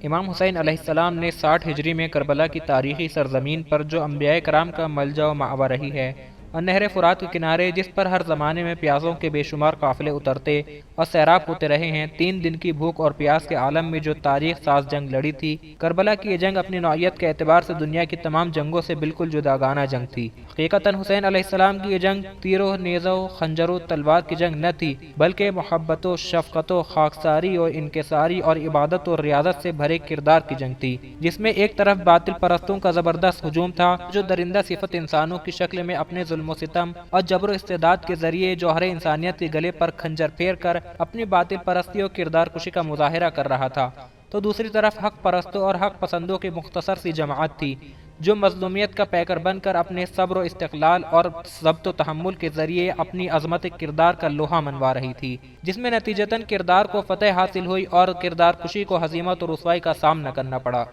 امام حسین علیہ السلام نے 60 ہجری میں کربلا کی تاریخی سرزمین پر جو انبیاء کرام کا ملجا و مأوى رہی ہے اور نہر فرات کے کنارے جس پر ہر زمانے میں پیاسوں کے بے شمار قافلے اترتے اور سیراب ہوتے رہے ہیں، 3 دن کی بھوک اور پیاس کے عالم میں جو تاریخ ساز جنگ لڑی تھی، کربلا کی یہ جنگ اپنی نوعیت کے اعتبار سے دنیا کی تمام جنگوں سے بالکل جداگانہ جنگ تھی۔ حقیقتاً حسین علیہ السلام کی یہ جنگ تیروں نیزوں خنجروں تلوار کی جنگ نہ تھی، بلکہ محبت و شفقت و خاکساری اور انکساری اور عبادت و ریاضت سے بھرے کردار کی جنگ تھی، جس میں ایک طرف باطل پرستوں کا زبردست ہجوم تھا جو درندہ صفت انسانوں کی شکل میں اپنے ظلم و ستم اور جبر و استعداد کے ذریعے جوہر انسانیت کے گلے پر خنجر پھیر کر اپنی باطل پرستی اور کردار کشی کا مظاہرہ کر رہا تھا، تو دوسری طرف حق پرستوں اور حق پسندوں کی مختصر سی جماعت تھی جو مظلومیت کا پیکر بن کر اپنے صبر و استقلال اور ضبط و تحمل کے ذریعے اپنی عظمت کردار کا لوہا منوا رہی تھی، جس میں نتیجتاً کردار کو فتح حاصل ہوئی اور کردار کشی کو ہزیمت و رسوائی کا سامنا کرنا پڑا۔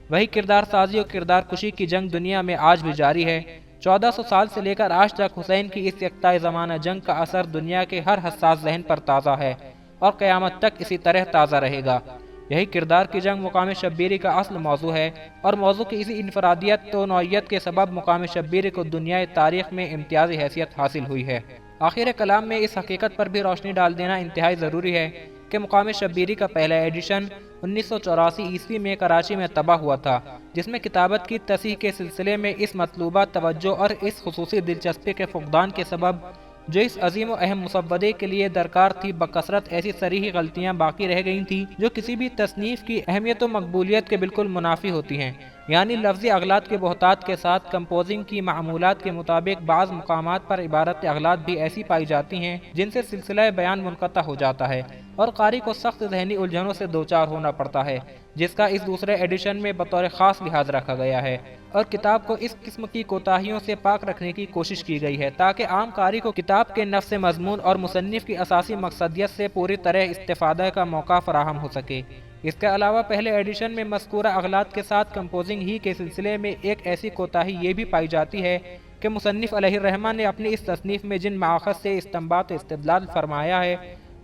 وہی کردار سازی اور کردار کشی کی جنگ دنیا میں آج بھی جاری ہے۔ 1400 سال سے لے کر آج تک حسین کی اس یکتائے زمانہ جنگ کا اثر دنیا کے ہر حساس ذہن پر تازہ ہے اور قیامت تک اسی طرح تازہ رہے گا۔ یہی کردار کی جنگ مقام شبیری کا اصل موضوع ہے اور موضوع کی اسی انفرادیت و نوعیت کے سبب مقام شبیری کو دنیائے تاریخ میں امتیازی حیثیت حاصل ہوئی ہے۔ آخر کلام میں اس حقیقت پر بھی روشنی ڈال دینا انتہائی ضروری ہے کہ مقام شبیری کا پہلا ایڈیشن 1984 عیسوی میں کراچی میں طبع ہوا تھا، جس میں کتابت کی تصحیح کے سلسلے میں اس مطلوبہ توجہ اور اس خصوصی دلچسپی کے فقدان کے سبب جو اس عظیم و اہم مسودے کے لیے درکار تھی بکثرت ایسی صریحی غلطیاں باقی رہ گئی تھیں جو کسی بھی تصنیف کی اہمیت و مقبولیت کے بالکل منافی ہوتی ہیں، یعنی لفظی اغلاط کے بہتات کے ساتھ کمپوزنگ کی معمولات کے مطابق بعض مقامات پر عبارت اغلاط بھی ایسی پائی جاتی ہیں جن سے سلسلہ بیان منقطع ہو جاتا ہے اور قاری کو سخت ذہنی الجھنوں سے دوچار ہونا پڑتا ہے، جس کا اس دوسرے ایڈیشن میں بطور خاص لحاظ رکھا گیا ہے اور کتاب کو اس قسم کی کوتاہیوں سے پاک رکھنے کی کوشش کی گئی ہے تاکہ عام قاری کو کتاب کے نفس مضمون اور مصنف کی اساسی مقصدیت سے پوری طرح استفادہ کا موقع فراہم ہو سکے۔ اس کے علاوہ پہلے ایڈیشن میں مذکورہ اغلاط کے ساتھ کمپوزنگ ہی کے سلسلے میں ایک ایسی کوتاہی یہ بھی پائی جاتی ہے کہ مصنف علیہ الرحمہ نے اپنی اس تصنیف میں جن مآخذ سے استنباط و استدلال فرمایا ہے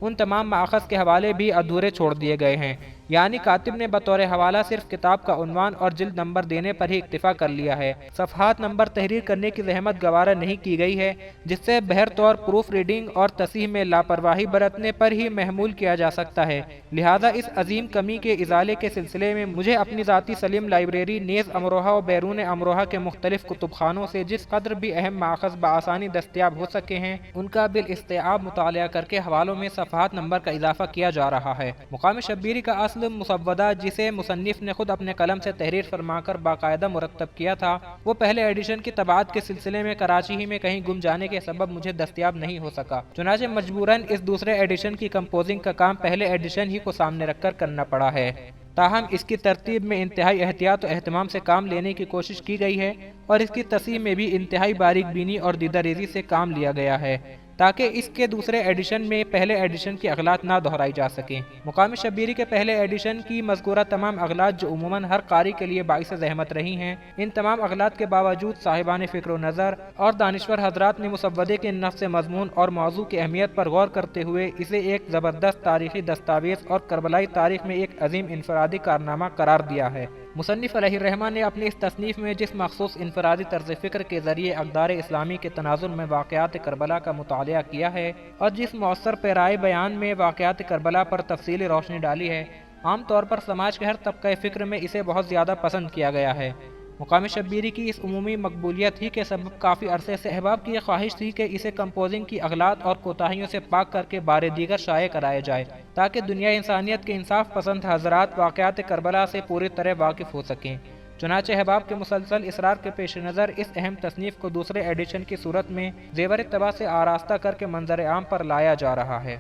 ان تمام مآخذ کے حوالے بھی ادھورے چھوڑ دیے گئے ہیں، یعنی کاتب نے بطور حوالہ صرف کتاب کا عنوان اور جلد نمبر دینے پر ہی اکتفا کر لیا ہے، صفحات نمبر تحریر کرنے کی زحمت گوارا نہیں کی گئی ہے، جس سے بہر طور پروف ریڈنگ اور تصحیح میں لاپرواہی برتنے پر ہی محمول کیا جا سکتا ہے۔ لہذا اس عظیم کمی کے ازالے کے سلسلے میں مجھے اپنی ذاتی سلیم لائبریری نیز امروہہ و بیرون امروہہ کے مختلف کتب خانوں سے جس قدر بھی اہم مآخذ بآسانی دستیاب ہو سکے ہیں ان کا بالاستیعاب مطالعہ کر کے حوالوں میں صفحات نمبر کا اضافہ کیا جا رہا ہے۔ مقام شبیری کا اصل مسودہ جسے مصنف نے خود اپنے قلم سے تحریر فرما کر باقاعدہ مرتب کیا تھا، وہ پہلے ایڈیشن کی طباعت کے سلسلے میں کراچی ہی میں کہیں گم جانے کے سبب مجھے دستیاب نہیں ہو سکا، چنانچہ مجبوراً اس دوسرے ایڈیشن کی کمپوزنگ کا کام پہلے ایڈیشن ہی کو سامنے رکھ کر کرنا پڑا ہے۔ تاہم اس کی ترتیب میں انتہائی احتیاط و اہتمام سے کام لینے کی کوشش کی گئی ہے اور اس کی تصحیح میں بھی انتہائی باریک بینی اور دیدہ ریزی سے کام لیا گیا ہے تاکہ اس کے دوسرے ایڈیشن میں پہلے ایڈیشن کی اغلاط نہ دہرائی جا سکیں۔ مقام شبیری کے پہلے ایڈیشن کی مذکورہ تمام اغلاط جو عموماً ہر قاری کے لیے باعث زحمت رہی ہیں، ان تمام اغلاط کے باوجود صاحبان فکر و نظر اور دانشور حضرات نے مسودے کے نفس مضمون اور موضوع کی اہمیت پر غور کرتے ہوئے اسے ایک زبردست تاریخی دستاویز اور کربلائی تاریخ میں ایک عظیم انفرادی کارنامہ قرار دیا ہے۔ مصنف علیہ الرحمہ نے اپنی اس تصنیف میں جس مخصوص انفرادی طرز فکر کے ذریعے اقدار اسلامی کے تناظر میں واقعات کربلا کا مطالعہ کیا ہے اور جس مؤثر پیرائے بیان میں واقعات کربلا پر تفصیلی روشنی ڈالی ہے، عام طور پر سماج کے ہر طبقہ فکر میں اسے بہت زیادہ پسند کیا گیا ہے۔ مقام شبیری کی اس عمومی مقبولیت ہی کے سبب کافی عرصے سے احباب کی یہ خواہش تھی کہ اسے کمپوزنگ کی اغلاط اور کوتاہیوں سے پاک کر کے بارے دیگر شائع کرایا جائے تاکہ دنیا انسانیت کے انصاف پسند حضرات واقعات کربلا سے پوری طرح واقف ہو سکیں۔ چنانچہ احباب کے مسلسل اصرار کے پیش نظر اس اہم تصنیف کو دوسرے ایڈیشن کی صورت میں زیور طبع سے آراستہ کر کے منظر عام پر لایا جا رہا ہے۔